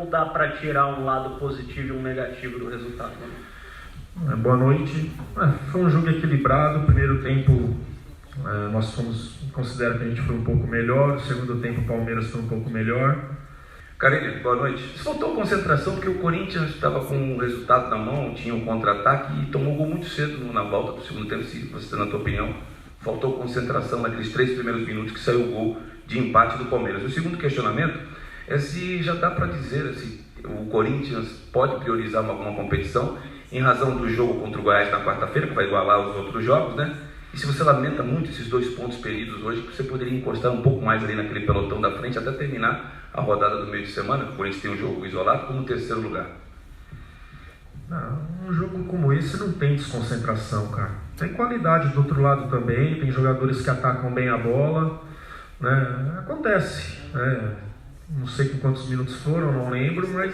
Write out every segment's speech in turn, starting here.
ou dá para tirar um lado positivo e um negativo do resultado? Boa noite. Foi um jogo equilibrado. Primeiro tempo considero que a gente foi um pouco melhor. Segundo tempo o Palmeiras foi um pouco melhor. Carilho, boa noite. Faltou concentração porque o Corinthians estava com o resultado na mão, tinha um contra-ataque e tomou gol muito cedo na volta do segundo tempo, se você na tua opinião. Faltou concentração naqueles 3 primeiros minutos que saiu o gol de empate do Palmeiras. O segundo questionamento é se já dá para dizer se o Corinthians pode priorizar alguma competição em razão do jogo contra o Goiás na quarta-feira, que vai igualar os outros jogos, né? E se você lamenta muito esses 2 pontos perdidos hoje, você poderia encostar um pouco mais ali naquele pelotão da frente até terminar a rodada do meio de semana, o Corinthians tem um jogo isolado, como 3º lugar. Um jogo como esse não tem desconcentração, cara. Tem qualidade do outro lado também, tem jogadores que atacam bem a bola, né? Acontece, né? Não sei com quantos minutos foram, não lembro, mas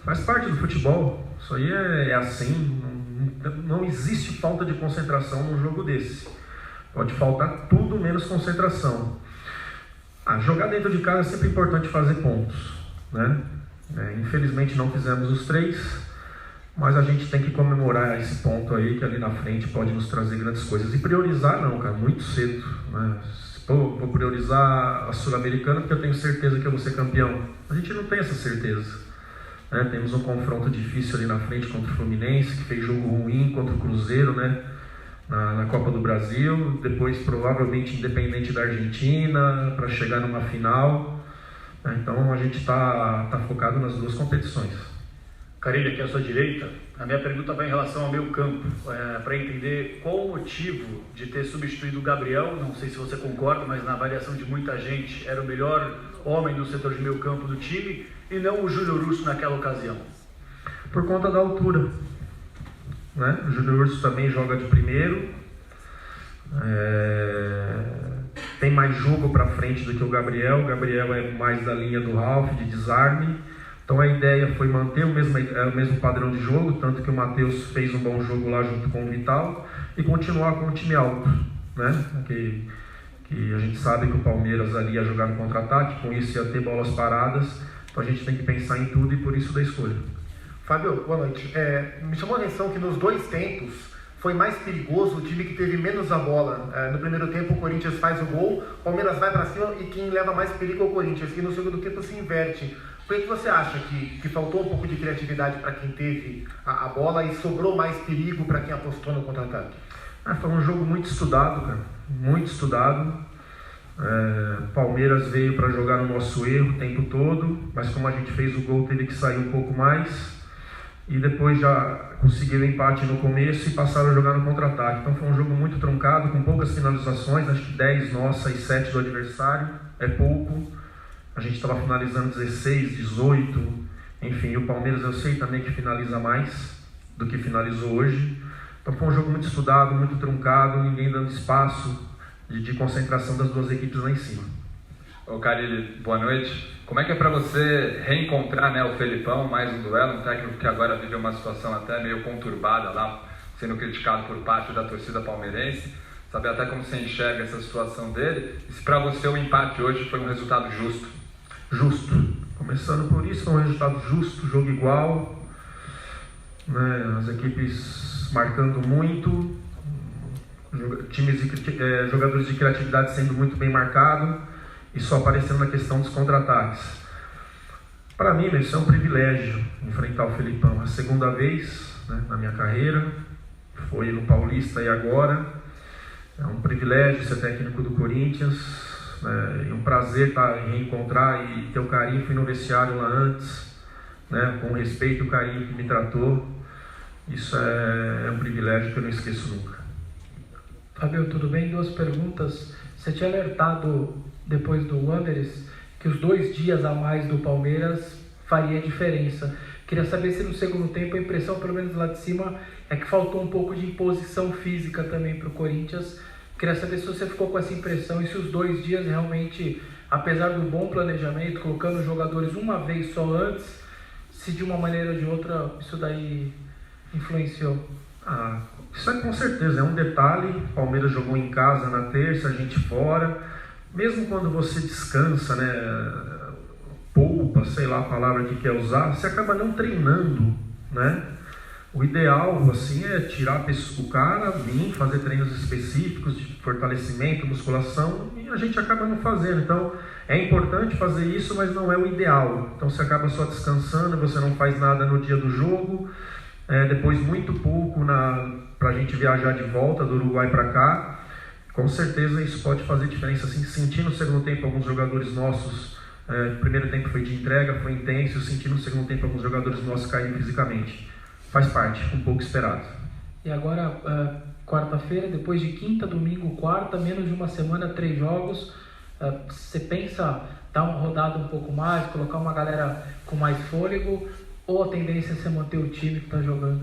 faz parte do futebol. Isso aí é assim, não existe falta de concentração num jogo desse. Pode faltar tudo menos concentração. Jogar dentro de casa é sempre importante fazer pontos, né? Infelizmente não fizemos os 3, mas a gente tem que comemorar esse ponto aí, que ali na frente pode nos trazer grandes coisas. E priorizar não, cara, muito cedo, né? Vou priorizar a Sul-Americana porque eu tenho certeza que eu vou ser campeão. A gente não tem essa certeza, né? Temos um confronto difícil ali na frente contra o Fluminense, que fez jogo ruim contra o Cruzeiro, né? Na Copa do Brasil, depois provavelmente Independente da Argentina, para chegar numa final. Então a gente está focado nas 2 competições. Carilho, aqui à sua direita, a minha pergunta vai em relação ao meio campo, para entender qual o motivo de ter substituído o Gabriel. Não sei se você concorda, mas na avaliação de muita gente era o melhor homem do setor de meio campo do time e não o Júnior Urso naquela ocasião. Por conta da altura, né? O Júnior Urso também joga de primeiro, tem mais jogo para frente do que o Gabriel é mais da linha do Ralf, de desarme. Então a ideia foi manter o mesmo padrão de jogo, tanto que o Matheus fez um bom jogo lá junto com o Vital, e continuar com o time alto, né? Que a gente sabe que o Palmeiras ali ia jogar no contra-ataque, com isso ia ter bolas paradas, então a gente tem que pensar em tudo e por isso da escolha. Fábio, boa noite. Me chamou a atenção que nos 2 tempos foi mais perigoso o time que teve menos a bola. No primeiro tempo o Corinthians faz o gol, o Palmeiras vai para cima e quem leva mais perigo é o Corinthians, e no segundo tempo se inverte. Por que você acha que faltou um pouco de criatividade para quem teve a bola e sobrou mais perigo para quem apostou no contra-ataque? Foi um jogo muito estudado, cara. Muito estudado. Palmeiras veio para jogar no nosso erro o tempo todo, mas como a gente fez o gol, teve que sair um pouco mais. E depois já conseguiram o empate no começo e passaram a jogar no contra-ataque. Então foi um jogo muito truncado, com poucas finalizações, acho que 10 nossa e 7 do adversário, é pouco. A gente estava finalizando 16, 18, enfim, o Palmeiras eu sei também que finaliza mais do que finalizou hoje. Então foi um jogo muito estudado, muito truncado, ninguém dando espaço de concentração das 2 equipes lá em cima. Ô Carilho, boa noite. Como é que é para você reencontrar, né, o Felipão, mais um duelo, um técnico que agora vive uma situação até meio conturbada lá, sendo criticado por parte da torcida palmeirense, saber até como você enxerga essa situação dele, e se para você o empate hoje foi um resultado justo? Justo. Começando por isso, foi um resultado justo, jogo igual, né, as equipes marcando muito, jogadores de criatividade sendo muito bem marcados, e só aparecendo na questão dos contra-ataques. Para mim, isso é um privilégio, enfrentar o Felipão. A segunda vez, né, na minha carreira, foi no Paulista e agora. É um privilégio ser técnico do Corinthians, né, e um prazer reencontrar e ter o carinho. Fui no vestiário lá antes, né, com o respeito e o carinho que me tratou. Isso é um privilégio que eu não esqueço nunca. Fábio, tudo bem? 2 perguntas. Você tinha alertado depois do Wanderers que os 2 dias a mais do Palmeiras faria diferença. Queria saber se no segundo tempo a impressão, pelo menos lá de cima, é que faltou um pouco de imposição física também para o Corinthians. Queria saber se você ficou com essa impressão e se os 2 dias realmente, apesar do bom planejamento, colocando os jogadores uma vez só antes, se de uma maneira ou de outra isso daí influenciou. Isso é com certeza, é um detalhe. O Palmeiras jogou em casa na terça, a gente fora. Mesmo quando você descansa, né, poupa, sei lá a palavra que quer usar, você acaba não treinando, né? O ideal, assim, é tirar o cara, vir fazer treinos específicos de fortalecimento, musculação, e a gente acaba não fazendo. Então, é importante fazer isso, mas não é o ideal. Então, você acaba só descansando, você não faz nada no dia do jogo, depois muito pouco para a gente viajar de volta do Uruguai para cá. Com certeza isso pode fazer diferença, assim, sentir no segundo tempo alguns jogadores nossos, o primeiro tempo foi de entrega, foi intenso, sentir no segundo tempo alguns jogadores nossos caindo fisicamente. Faz parte, um pouco esperado. E agora, quarta-feira, depois de quinta, domingo, quarta, menos de uma semana, 3 jogos, você pensa dar uma rodada um pouco mais, colocar uma galera com mais fôlego, ou a tendência é você manter o time que está jogando?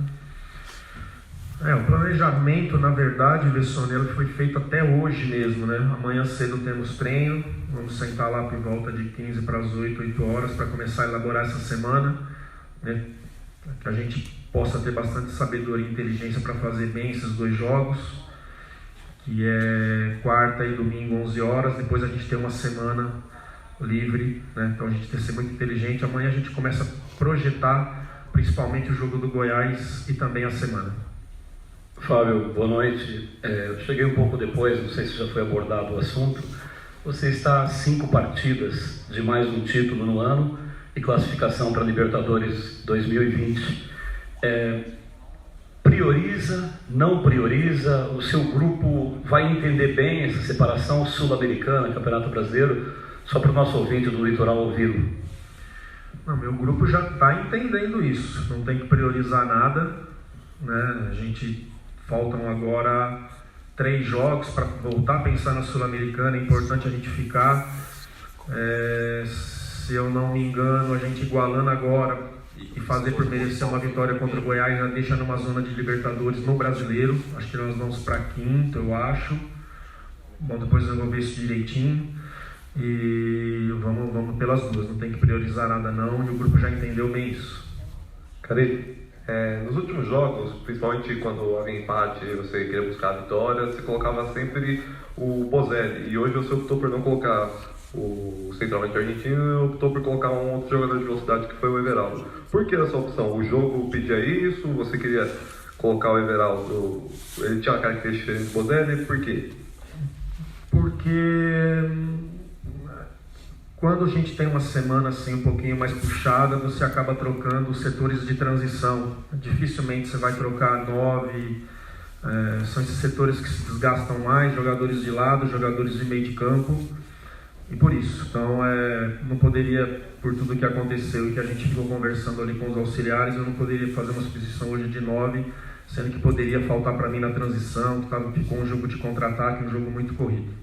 O planejamento, na verdade, Bessonelo, foi feito até hoje mesmo, né? Amanhã cedo temos treino, vamos sentar lá por volta de 15 para as 8 horas para começar a elaborar essa semana, né? Que a gente possa ter bastante sabedoria e inteligência para fazer bem esses 2 jogos, que é quarta e domingo 11 horas, depois a gente tem uma semana livre, né? Então a gente tem que ser muito inteligente. Amanhã a gente começa a projetar principalmente o jogo do Goiás e também a semana. Fábio, boa noite. Eu cheguei um pouco depois, não sei se já foi abordado o assunto. Você está a 5 partidas de mais um título no ano e classificação para Libertadores 2020. Prioriza, não prioriza? O seu grupo vai entender bem essa separação sul-americana, Campeonato Brasileiro? Só para o nosso ouvinte do litoral ouvi-lo. Não, meu grupo já está entendendo isso, não tem que priorizar nada, né? Faltam agora 3 jogos para voltar a pensar na Sul-Americana, é importante a gente ficar, se eu não me engano, a gente igualando agora e fazer por merecer uma vitória contra o Goiás, já deixa numa zona de Libertadores no Brasileiro, acho que nós vamos para quinto, eu acho. Bom, depois eu vou ver isso direitinho. E vamos pelas duas, não tem que priorizar nada não, e o grupo já entendeu bem isso. Carille, nos últimos jogos, principalmente quando havia empate e você queria buscar a vitória, você colocava sempre o Bozelli, e hoje você optou por não colocar o centroavante argentino e optou por colocar um outro jogador de velocidade que foi o Everaldo. Por que essa opção? O jogo pedia isso? Você queria colocar o Everaldo, ele tinha uma característica diferente do Bozelli, por quê? Porque quando a gente tem uma semana assim um pouquinho mais puxada, você acaba trocando os setores de transição. Dificilmente você vai trocar 9, são esses setores que se desgastam mais, jogadores de lado, jogadores de meio de campo, e por isso. Então, não poderia, por tudo que aconteceu e que a gente ficou conversando ali com os auxiliares, eu não poderia fazer uma substituição hoje de 9, sendo que poderia faltar para mim na transição, ficou um jogo de contra-ataque, um jogo muito corrido.